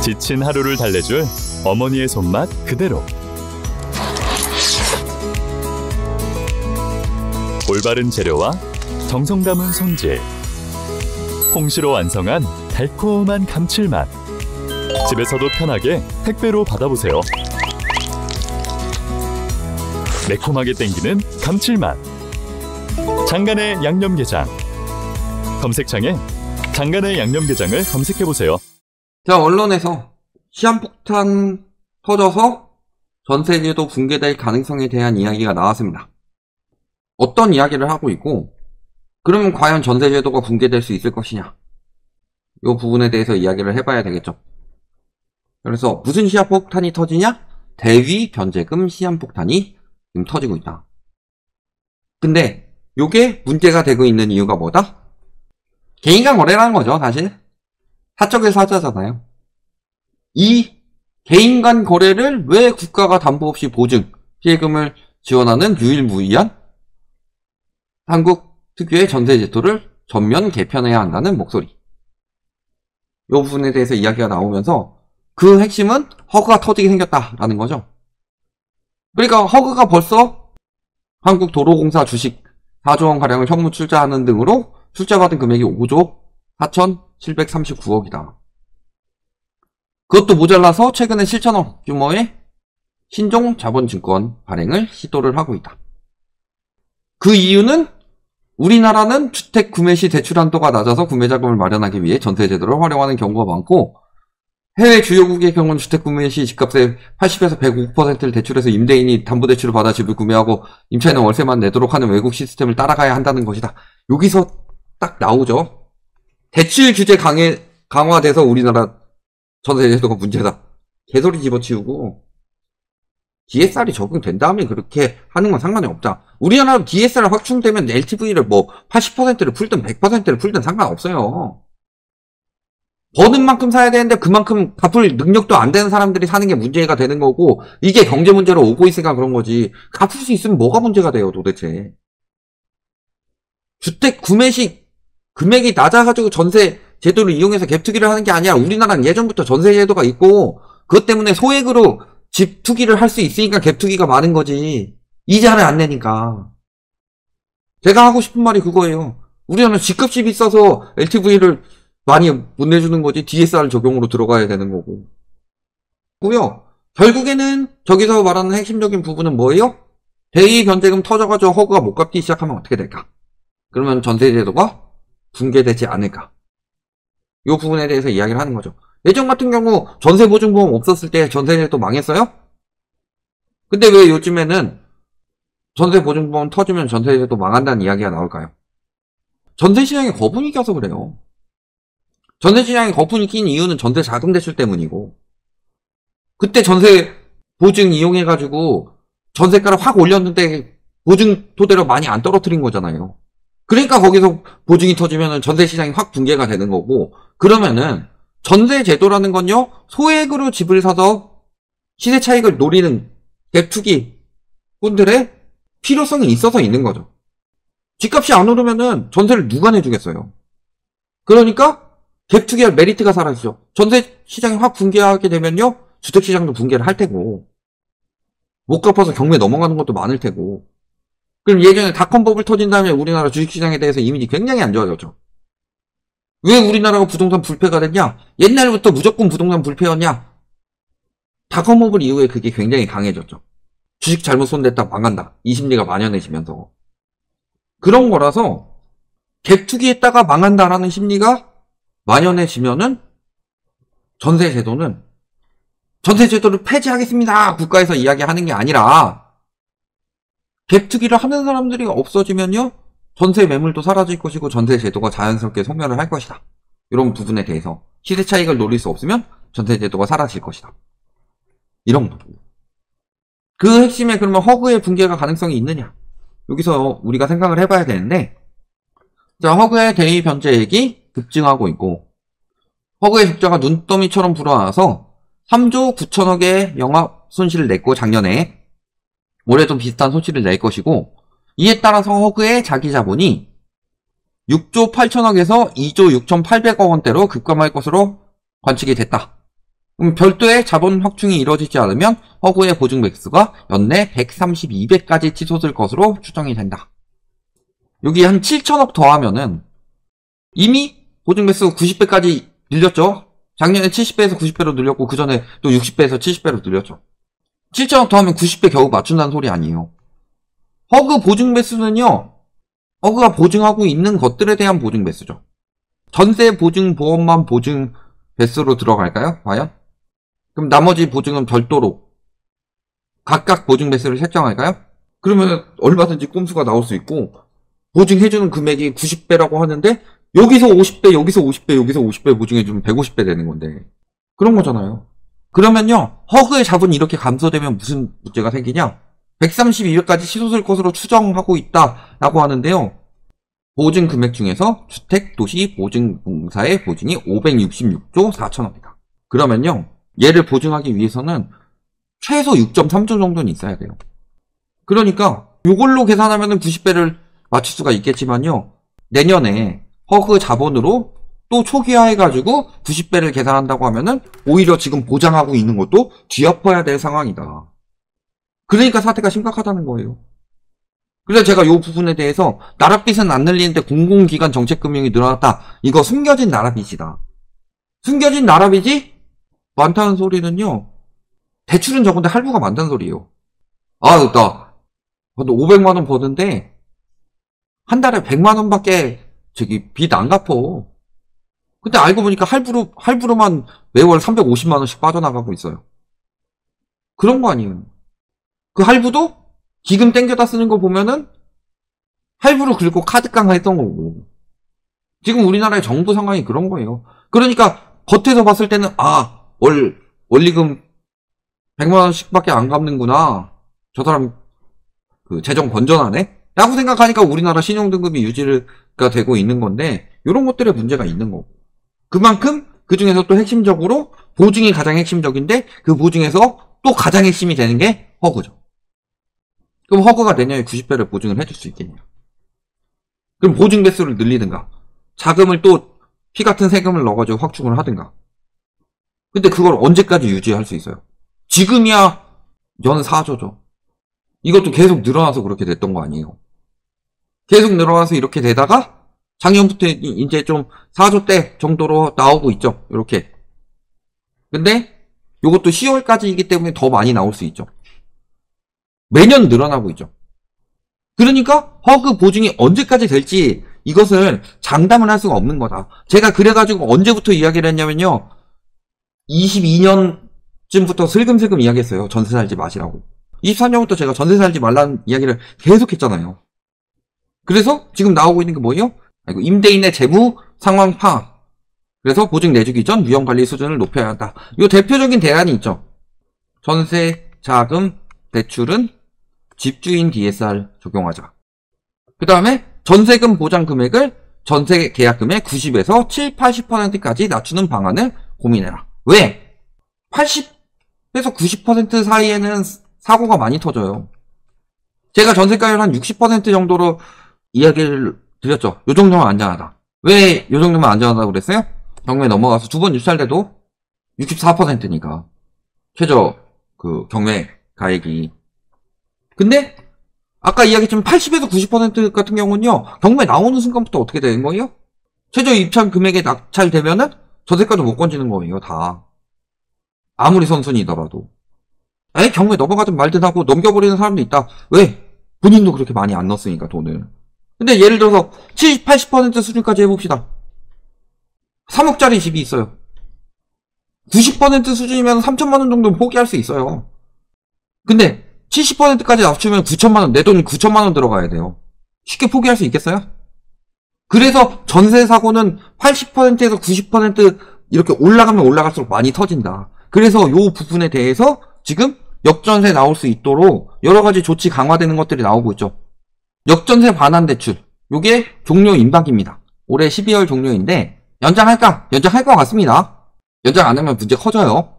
지친 하루를 달래줄 어머니의 손맛 그대로. 올바른 재료와 정성 담은 손질. 홍시로 완성한 달콤한 감칠맛. 집에서도 편하게 택배로 받아보세요. 매콤하게 땡기는 감칠맛. 장간의 양념게장. 검색창에 장간의 양념게장을 검색해보세요. 자, 언론에서 시한폭탄 터져서 전세제도 붕괴될 가능성에 대한 이야기가 나왔습니다. 어떤 이야기를 하고 있고, 그러면 과연 전세제도가 붕괴될 수 있을 것이냐, 이 부분에 대해서 이야기를 해봐야 되겠죠. 그래서 무슨 시한폭탄이 터지냐? 대위 변제금 시한폭탄이 지금 터지고 있다. 근데 요게 문제가 되고 있는 이유가 뭐다? 개인 간 거래라는 거죠. 사실 사적의 사자잖아요. 이 개인 간 거래를 왜 국가가 담보 없이 보증, 피해금을 지원하는 유일무이한 한국 특유의 전세제도를 전면 개편해야 한다는 목소리, 이 부분에 대해서 이야기가 나오면서 그 핵심은 허그가 터지게 생겼다라는 거죠. 그러니까 허그가 벌써 한국도로공사 주식 4조 원가량을 현무 출자하는 등으로 출자받은 금액이 5조 4,739억이다. 그것도 모자라서 최근에 7천억 규모의 신종 자본증권 발행을 시도를 하고 있다. 그 이유는 우리나라는 주택 구매 시 대출 한도가 낮아서 구매 자금을 마련하기 위해 전세제도를 활용하는 경우가 많고, 해외 주요국의 경우는 주택 구매 시 집값의 80에서 105%를 대출해서 임대인이 담보대출을 받아 집을 구매하고 임차인은 월세만 내도록 하는 외국 시스템을 따라가야 한다는 것이다. 여기서 딱 나오죠. 대출 규제 강화돼서 우리나라 전세제도가 문제다. 개소리 집어치우고 DSR이 적용된 다음에 그렇게 하는 건 상관이 없다. 우리나라도 DSR 확충되면 LTV를 뭐 80%를 풀든 100%를 풀든 상관없어요. 버는 만큼 사야 되는데 그만큼 갚을 능력도 안 되는 사람들이 사는 게 문제가 되는 거고, 이게 경제 문제로 오고 있으니까 그런 거지. 갚을 수 있으면 뭐가 문제가 돼요 도대체. 주택 구매 시 금액이 낮아가지고 전세 제도를 이용해서 갭투기를 하는 게 아니라, 우리나라는 예전부터 전세 제도가 있고 그것 때문에 소액으로 집 투기를 할 수 있으니까 갭투기가 많은 거지. 이자를 안 내니까. 제가 하고 싶은 말이 그거예요. 우리나라는 집값이 비싸서 LTV를 많이 못 내주는 거지, DSR 적용으로 들어가야 되는 거고. 고요. 결국에는 저기서 말하는 핵심적인 부분은 뭐예요? 대위 변제금 터져가지고 허그가 못 갚기 시작하면 어떻게 될까? 그러면 전세제도가 붕괴되지 않을까? 이 부분에 대해서 이야기를 하는 거죠. 예전 같은 경우 전세보증보험 없었을 때 전세제도 망했어요? 근데 왜 요즘에는 전세보증보험 터지면 전세제도 망한다는 이야기가 나올까요? 전세시장에 거분이 껴서 그래요. 전세시장에 거분이 낀 이유는 전세자금 대출 때문이고, 그때 전세 보증 이용해가지고 전세가를 확 올렸는데 보증 토대로 많이 안 떨어뜨린 거잖아요. 그러니까 거기서 보증이 터지면 전세시장이 확 붕괴가 되는 거고, 그러면은 전세제도라는 건요, 소액으로 집을 사서 시세 차익을 노리는 갭투기 분들의 필요성이 있어서 있는 거죠. 집값이 안 오르면은 전세를 누가 내주겠어요. 그러니까 갭투기할 메리트가 사라지죠. 전세 시장이 확 붕괴하게 되면요, 주택시장도 붕괴를 할 테고, 못 갚아서 경매 넘어가는 것도 많을 테고. 그럼 예전에 닷컴버블 터진 다음에 우리나라 주식시장에 대해서 이미지 굉장히 안 좋아졌죠. 왜 우리나라가 부동산 불패가 됐냐? 옛날부터 무조건 부동산 불패였냐? 닷컴버블 이후에 그게 굉장히 강해졌죠. 주식 잘못 손댔다 망한다, 이 심리가 만연해지면서. 그런 거라서 갭투기했다가 망한다라는 심리가 만연해지면은 전세제도를 폐지하겠습니다, 국가에서 이야기하는 게 아니라, 갭투기를 하는 사람들이 없어지면요, 전세 매물도 사라질 것이고 전세제도가 자연스럽게 소멸을 할 것이다. 이런 부분에 대해서 시세 차익을 노릴 수 없으면 전세제도가 사라질 것이다. 이런 부분. 그 핵심에 그러면 허그의 붕괴가 가능성이 있느냐? 여기서 우리가 생각을 해봐야 되는데, 자, 허그의 대위 변제액이 급증하고 있고, 허그의 적자가 눈더미처럼 불어나서 3조 9천억의 영업 손실을 냈고, 작년에 올해도 비슷한 손실을 낼 것이고, 이에 따라서 허그의 자기 자본이 6조 8천억에서 2조 6,800억 원대로 급감할 것으로 관측이 됐다. 그럼 별도의 자본 확충이 이루어지지 않으면 허그의 보증 매수가 연내 132배까지 치솟을 것으로 추정이 된다. 여기 한 7천억 더하면은 이미 보증 매수 90배까지 늘렸죠. 작년에 70배에서 90배로 늘렸고 그 전에 또 60배에서 70배로 늘렸죠. 7천억 더하면 90배 겨우 맞춘다는 소리 아니에요. 허그 보증 매수는요. 허그가 보증하고 있는 것들에 대한 보증 매수죠. 전세 보증 보험만 보증 배수로 들어갈까요? 과연? 그럼 나머지 보증은 별도로 각각 보증 배수를 책정할까요? 그러면 얼마든지 꼼수가 나올 수 있고 보증해주는 금액이 90배라고 하는데 여기서 50배, 여기서 50배, 여기서 50배 보증해주면 150배 되는 건데 그런 거잖아요. 그러면요. 허그의 자본이 이렇게 감소되면 무슨 문제가 생기냐? 132배까지 치솟을 것으로 추정하고 있다라고 하는데요. 보증 금액 중에서 주택도시보증공사의 보증이 566조 4천억이다. 그러면요. 얘를 보증하기 위해서는 최소 6.3조 정도는 있어야 돼요. 그러니까 이걸로 계산하면 90배를 맞출 수가 있겠지만요. 내년에 허그 자본으로 또 초기화해가지고 90배를 계산한다고 하면은 오히려 지금 보장하고 있는 것도 뒤엎어야 될 상황이다. 그러니까 사태가 심각하다는 거예요. 그래서 제가 이 부분에 대해서 나랏빚은 안 늘리는데 공공기관 정책금융이 늘어났다. 이거 숨겨진 나랏빚이다. 숨겨진 나랏빚이 많다는 소리는요. 대출은 적은데 할부가 많다는 소리예요. 아, 나 500만원 버는데 한 달에 100만원밖에 빚 안 갚어. 근데 알고 보니까 할부로만 매월 350만원씩 빠져나가고 있어요. 그런 거 아니에요. 그 할부도 기금 땡겨다 쓰는 거 보면은 할부로 긁고 카드 깡했던 거고. 지금 우리나라의 정부 상황이 그런 거예요. 그러니까 겉에서 봤을 때는 원리금 100만원씩 밖에 안 갚는구나. 저 사람 재정 건전하네? 라고 생각하니까 우리나라 신용등급이 유지가 되고 있는 건데 이런 것들에 문제가 있는 거고. 그만큼 그 중에서 또 핵심적으로 보증이 가장 핵심적인데 그 보증에서 또 가장 핵심이 되는 게 허그죠. 그럼 허그가 내년에 90배를 보증을 해줄 수 있겠냐. 그럼 보증 배수를 늘리든가 자금을 또 피 같은 세금을 넣어가지고 확충을 하든가. 근데 그걸 언제까지 유지할 수 있어요? 지금이야 연 4조죠. 이것도 계속 늘어나서 그렇게 됐던 거 아니에요. 계속 늘어나서 이렇게 되다가 작년부터 이제 좀 4조대 정도로 나오고 있죠. 이렇게. 근데 이것도 10월까지이기 때문에 더 많이 나올 수 있죠. 매년 늘어나고 있죠. 그러니까 허그 보증이 언제까지 될지 이것을 장담을 할 수가 없는 거다. 제가 그래가지고 언제부터 이야기를 했냐면요. 22년쯤부터 슬금슬금 이야기했어요. 전세 살지 마시라고. 23년부터 제가 전세 살지 말라는 이야기를 계속 했잖아요. 그래서 지금 나오고 있는 게 뭐예요? 임대인의 재무 상황 파악. 그래서 보증 내주기 전 위험관리 수준을 높여야 한다. 이 대표적인 대안이 있죠. 전세, 자금, 대출은 집주인 DSR 적용하자. 그 다음에 전세금 보장 금액을 전세 계약금의 90에서 7, 80%까지 낮추는 방안을 고민해라. 왜? 80에서 90% 사이에는 사고가 많이 터져요. 제가 전세가율 한 60% 정도로 이야기를 드렸죠. 요 정도면 안전하다. 왜 요 정도면 안전하다고 그랬어요? 경매 넘어가서 두 번 유찰돼도 64%니까. 최저 경매 가액이. 근데 아까 이야기했지만 80에서 90% 같은 경우는요. 경매 나오는 순간부터 어떻게 되는 거예요? 최저 입찰 금액에 낙찰되면은 전세가도 못 건지는 거예요. 다. 아무리 선순위더라도. 경매 넘어가든 말든 하고 넘겨버리는 사람도 있다. 왜? 본인도 그렇게 많이 안 넣었으니까 돈을. 근데 예를 들어서 70, 80% 수준까지 해봅시다. 3억짜리 집이 있어요. 90% 수준이면 3천만원 정도는 포기할 수 있어요. 근데 70%까지 낮추면 9천만원, 내 돈이 9천만원 들어가야 돼요. 쉽게 포기할 수 있겠어요? 그래서 전세 사고는 80%에서 90% 이렇게 올라가면 올라갈수록 많이 터진다. 그래서 요 부분에 대해서 지금 역전세 나올 수 있도록 여러 가지 조치 강화되는 것들이 나오고 있죠. 역전세 반환 대출. 요게 종료 임박입니다. 올해 12월 종료인데 연장할까? 연장할 것 같습니다. 연장 안 하면 문제 커져요.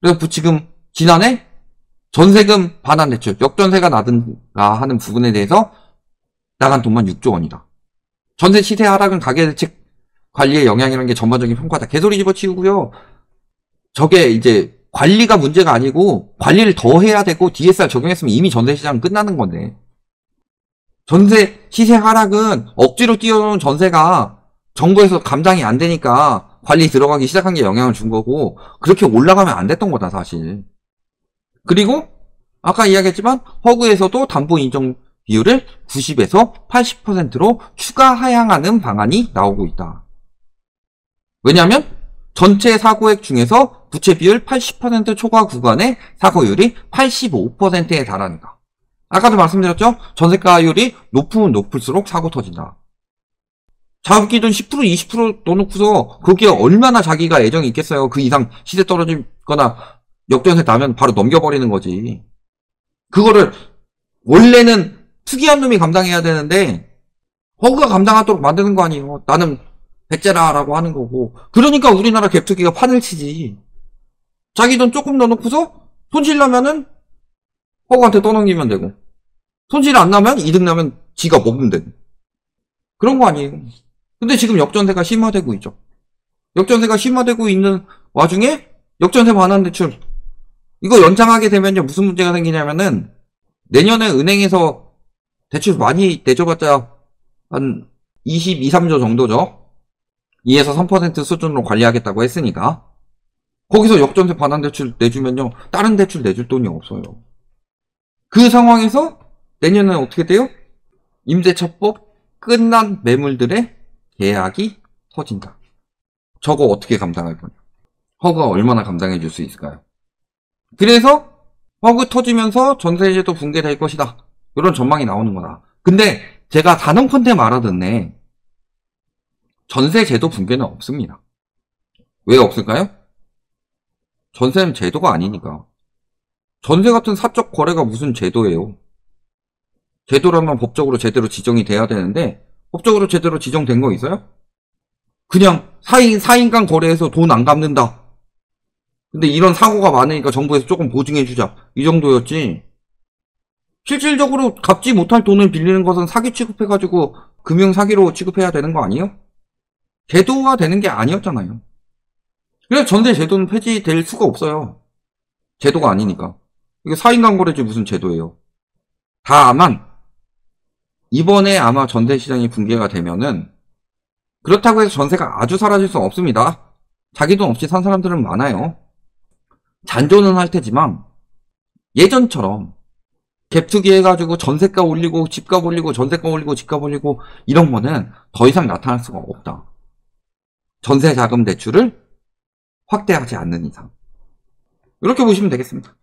그래서 지금 지난해 전세금 반환 대출, 역전세가 나든가 하는 부분에 대해서 나간 돈만 6조 원이다. 전세 시세 하락은 가계대책 관리에 영향이라는 게 전반적인 평가다. 개소리 집어치우고요. 저게 이제 관리가 문제가 아니고 관리를 더 해야 되고 DSR 적용했으면 이미 전세 시장은 끝나는 건데 전세 시세 하락은 억지로 띄워놓은 전세가 정부에서 감당이 안 되니까 관리 들어가기 시작한 게 영향을 준 거고 그렇게 올라가면 안 됐던 거다 사실. 그리고 아까 이야기했지만 허그에서도 담보 인정 비율을 90에서 80%로 추가 하향하는 방안이 나오고 있다. 왜냐하면 전체 사고액 중에서 부채 비율 80% 초과 구간의 사고율이 85%에 달하니까. 아까도 말씀드렸죠? 전세가율이 높으면 높을수록 사고 터진다. 자기돈 10% 20% 넣어놓고서 그게 얼마나 자기가 애정이 있겠어요. 그 이상 시세 떨어지거나 역전세 나면 바로 넘겨버리는 거지. 그거를 원래는 특이한 놈이 감당해야 되는데 허그가 감당하도록 만드는 거 아니에요. 나는 백제라라고 하는 거고. 그러니까 우리나라 갭투기가 판을 치지. 자기 돈 조금 넣어놓고서 손실 나면은 허그한테 떠넘기면 되고 손실 안 나면 이득 나면 지가 먹으면 되고 그런 거 아니에요. 근데 지금 역전세가 심화되고 있죠. 역전세가 심화되고 있는 와중에 역전세 반환 대출 이거 연장하게 되면요 무슨 문제가 생기냐면은 내년에 은행에서 대출 많이 내줘봤자 한 22, 3조 정도죠. 2에서 3% 수준으로 관리하겠다고 했으니까 거기서 역전세 반환 대출 내주면요 다른 대출 내줄 돈이 없어요. 그 상황에서 내년에 어떻게 돼요? 임대차법 끝난 매물들의 계약이 터진다. 저거 어떻게 감당할 거냐? 허그가 얼마나 감당해 줄 수 있을까요? 그래서 허그 터지면서 전세제도 붕괴될 것이다. 이런 전망이 나오는 거다. 근데 제가 단언컨대 말하던데 전세제도 붕괴는 없습니다. 왜 없을까요? 전세는 제도가 아니니까. 전세 같은 사적 거래가 무슨 제도예요? 제도라면 법적으로 제대로 지정이 돼야 되는데 법적으로 제대로 지정된 거 있어요? 그냥 사인 간 거래해서 돈 안 갚는다. 근데 이런 사고가 많으니까 정부에서 조금 보증해주자. 이 정도였지. 실질적으로 갚지 못할 돈을 빌리는 것은 사기 취급해가지고 금융사기로 취급해야 되는 거 아니에요? 제도화 되는 게 아니었잖아요. 그래서 전세 제도는 폐지될 수가 없어요. 제도가 아니니까. 이게 사인간 거래지 무슨 제도예요. 다만 이번에 아마 전세 시장이 붕괴가 되면은 그렇다고 해서 전세가 아주 사라질 수 없습니다. 자기 돈 없이 산 사람들은 많아요. 잔존은 할 테지만 예전처럼 갭투기 해가지고 전세가 올리고 집값 올리고 전세가 올리고 집값 올리고 이런 거는 더 이상 나타날 수가 없다. 전세 자금 대출을 확대하지 않는 이상. 이렇게 보시면 되겠습니다.